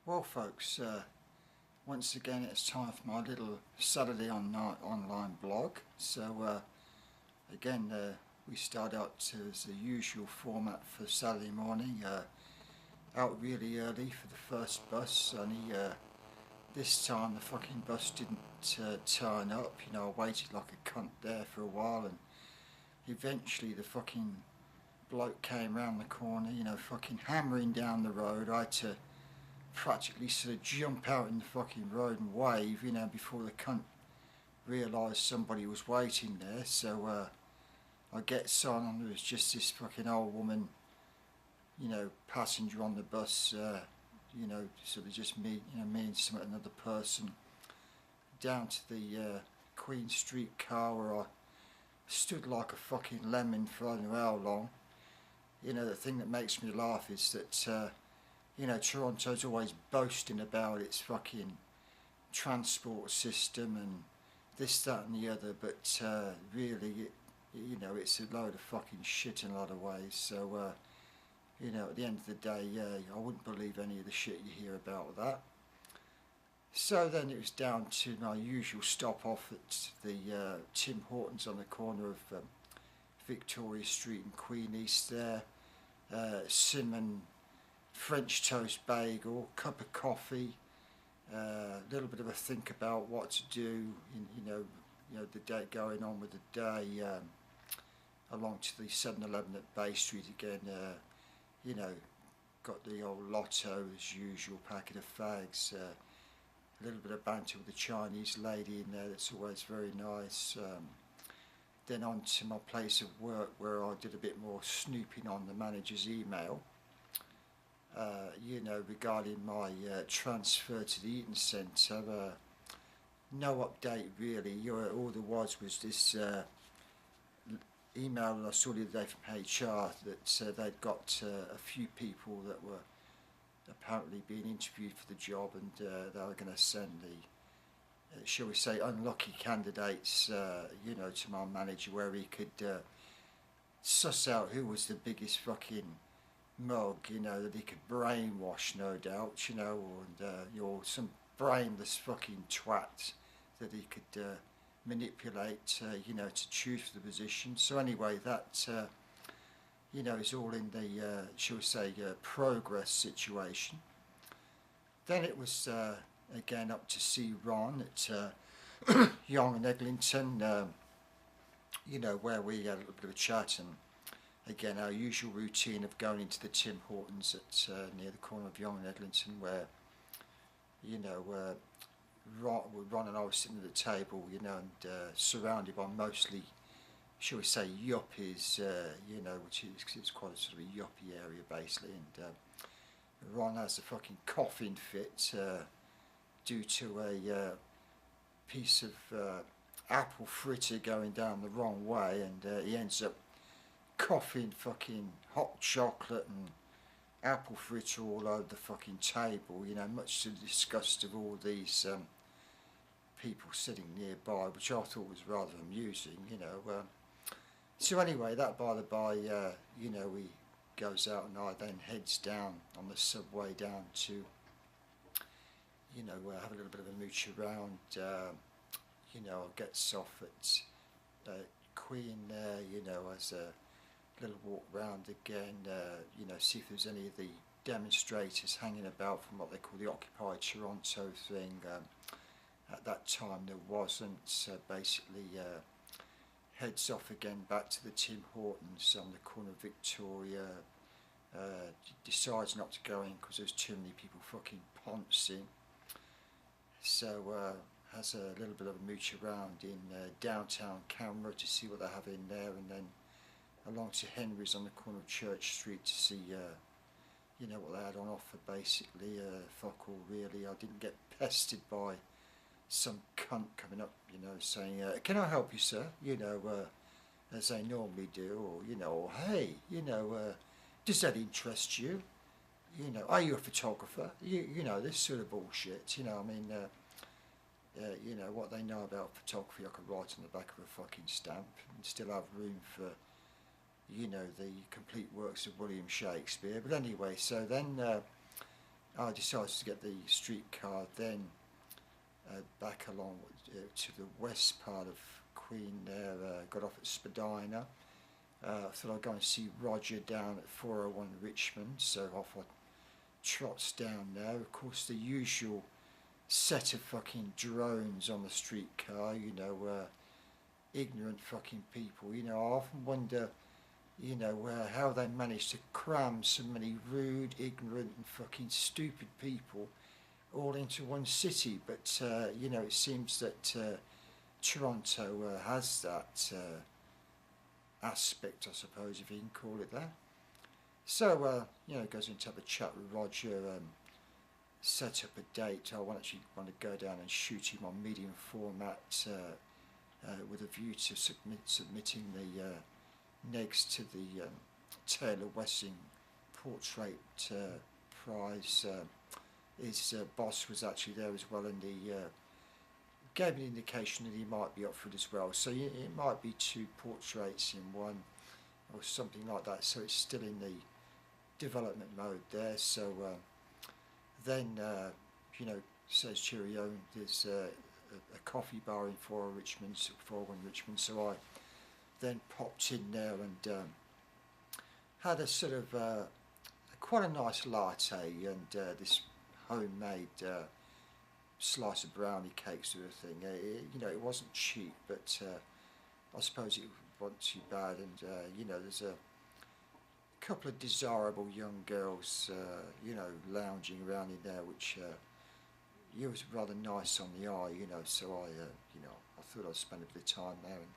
Well folks, once again it's time for my little Saturday online blog. So again we start out as the usual format for Saturday morning, out really early for the first bus. Only this time the fucking bus didn't turn up. You know, I waited like a cunt there for a while, and eventually the fucking bloke came round the corner, you know, fucking hammering down the road. I had to practically sort of jump out in the fucking road and wave, you know, before the cunt realised somebody was waiting there. So I get on, and there was just this fucking old woman, you know, passenger on the bus, you know, sort of just me, you know, me and another person, down to the Queen Street car, where I stood like a fucking lemon for I don't know how long. You know, the thing that makes me laugh is that you know, Toronto's always boasting about its fucking transport system and this, that and the other, but really, you know, it's a load of fucking shit in a lot of ways. So, you know, at the end of the day, yeah, I wouldn't believe any of the shit you hear about that. So then it was down to my usual stop off at the Tim Hortons on the corner of Victoria Street and Queen East there. Cinnamon French toast bagel, cup of coffee, a little bit of a think about what to do, you know the day, going on with the day, along to the 7-Eleven at Bay Street again. You know, got the old lotto as usual, packet of fags, a little bit of banter with the Chinese lady in there, that's always very nice. Then on to my place of work, where I did a bit more snooping on the manager's email. You know, regarding my transfer to the Eaton Centre. No update really. All there was this email that I saw the other day from HR that they'd got a few people that were apparently being interviewed for the job, and they were going to send the, shall we say, unlucky candidates, you know, to my manager, where he could suss out who was the biggest fucking mug, you know, that he could brainwash, no doubt, you know, and you're some brainless fucking twat that he could manipulate, you know, to choose for the position. So anyway, that you know, is all in the shall we say progress situation. Then it was again up to see Ron at Young and Eglinton, you know, where we had a little bit of a chat, and again, our usual routine of going into the Tim Hortons at near the corner of Young and Eglinton, where, you know, Ron and I were sitting at the table, you know, and surrounded by mostly, shall we say, yuppies, you know, which is, it's quite a sort of a yuppie area basically, and Ron has a fucking coughing fit due to a piece of apple fritter going down the wrong way, and he ends up coughing fucking hot chocolate and apple fritter all over the fucking table, you know, much to the disgust of all these people sitting nearby, which I thought was rather amusing, you know. So anyway, that by the by, you know, he goes out, and I then heads down on the subway down to, you know, have a little bit of a mooch around. You know, gets off at Queen there, you know, as a little walk round again, you know, see if there's any of the demonstrators hanging about from what they call the Occupy Toronto thing. At that time there wasn't, so basically heads off again back to the Tim Hortons on the corner of Victoria. Decides not to go in because there's too many people fucking pouncing. So has a little bit of a mooch around in downtown Canberra to see what they have in there, and then along to Henry's on the corner of Church Street to see, you know, what they had on offer basically. Fuck all really. I didn't get pestered by some cunt coming up, you know, saying, can I help you, sir? You know, as they normally do, or, you know, or, hey, you know, does that interest you? You know, are you a photographer? You know, this sort of bullshit, you know, I mean, you know, what they know about photography I could write on the back of a fucking stamp and still have room for, you know, the complete works of William Shakespeare. But anyway, so then I decided to get the streetcar then back along to the west part of Queen there, got off at Spadina. I thought I'd go and see Roger down at 401 Richmond, so off I trots down there. Of course, the usual set of fucking drones on the streetcar, you know, ignorant fucking people. You know, I often wonder, you know, how they manage to cram so many rude, ignorant and fucking stupid people all into one city. But, you know, it seems that Toronto has that aspect, I suppose, if you can call it that. So, you know, goes in to have a chat with Roger, set up a date. I actually want to go down and shoot him on medium format with a view to submitting the negs to the Taylor Wessing Portrait Prize. His boss was actually there as well, and he gave me an indication that he might be up for it as well. So it might be 2 portraits in one or something like that. So it's still in the development mode there. So then, you know, says cheerio. There's a coffee bar in 401 Richmond. So I then popped in there and had a sort of quite a nice latte and this homemade slice of brownie cake sort of thing. You know, it wasn't cheap, but I suppose it wasn't too bad. And you know, there's a couple of desirable young girls, you know, lounging around in there, which it was rather nice on the eye, you know. So I, you know, I thought I'd spend a bit of time there and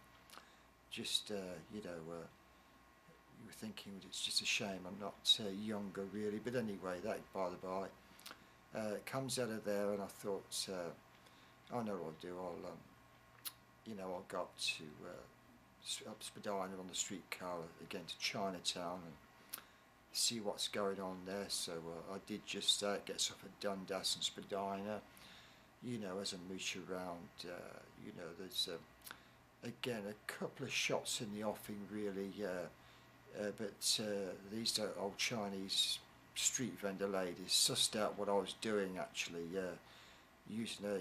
just, you know, you were thinking it's just a shame I'm not younger really. But anyway, that by the by. Comes out of there, and I thought, I know what I'll do. I'll, you know, I'll go up to up Spadina on the streetcar again to Chinatown and see what's going on there. So I did just that. Gets off at Dundas and Spadina. You know, as I mooch around, you know, there's again a couple of shots in the offing, really. But these old Chinese street vendor ladies sussed out what I was doing, actually, using a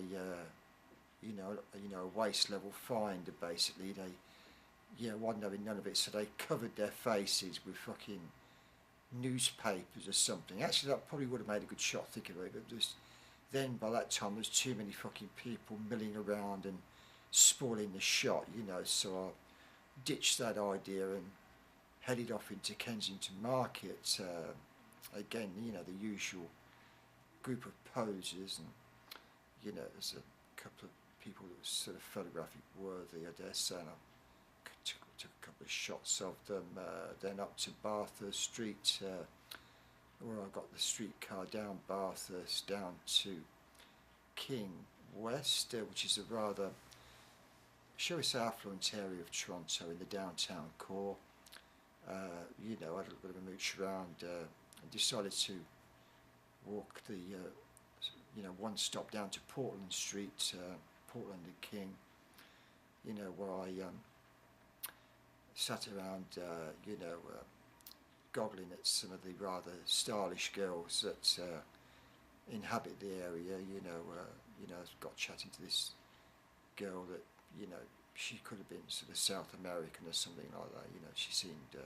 you know a waist level finder. Basically, they wasn't having none of it, so they covered their faces with fucking newspapers or something. Actually, that probably would have made a good shot, thinking of it, but just then by that time there's too many fucking people milling around and spoiling the shot, you know. So I ditched that idea and headed off into Kensington Market. Again, you know, the usual group of posers, and you know, there's a couple of people that were sort of photographic worthy, I dare say, and I took a couple of shots of them. Then up to Bathurst Street, where I got the streetcar down Bathurst down to King West, which is a rather, shall we say, affluent area of Toronto in the downtown core. You know, I had a little bit of a mooch around. I decided to walk the, you know, one stop down to Portland Street, Portland and King, you know, where I sat around, you know, goggling at some of the rather stylish girls that inhabit the area. You know, I got chatting to this girl that, you know, she could have been sort of South American or something like that. You know, she seemed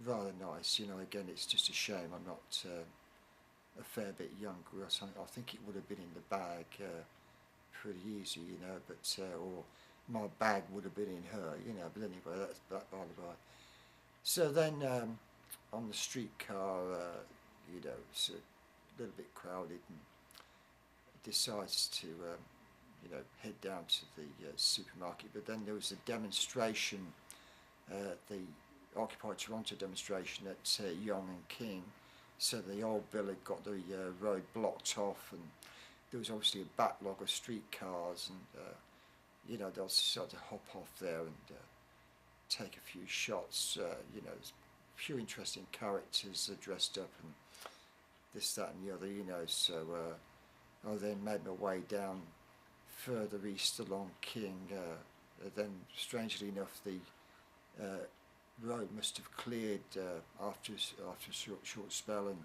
rather nice. You know, again, it's just a shame I'm not a fair bit younger or something. I think it would have been in the bag pretty easy, you know, but or my bag would have been in her, you know. But anyway, that's by the by. So then on the streetcar, you know, it's a little bit crowded, and decides to you know, head down to the supermarket. But then there was a demonstration, the Occupy Toronto demonstration at Yonge and King. So the old bill had got the road blocked off, and there was obviously a backlog of streetcars, and you know, they'll start to hop off there and take a few shots. You know, there's a few interesting characters dressed up and this, that and the other, you know. So I then made my way down further east along King. Then, strangely enough, the road must have cleared after a short spell, and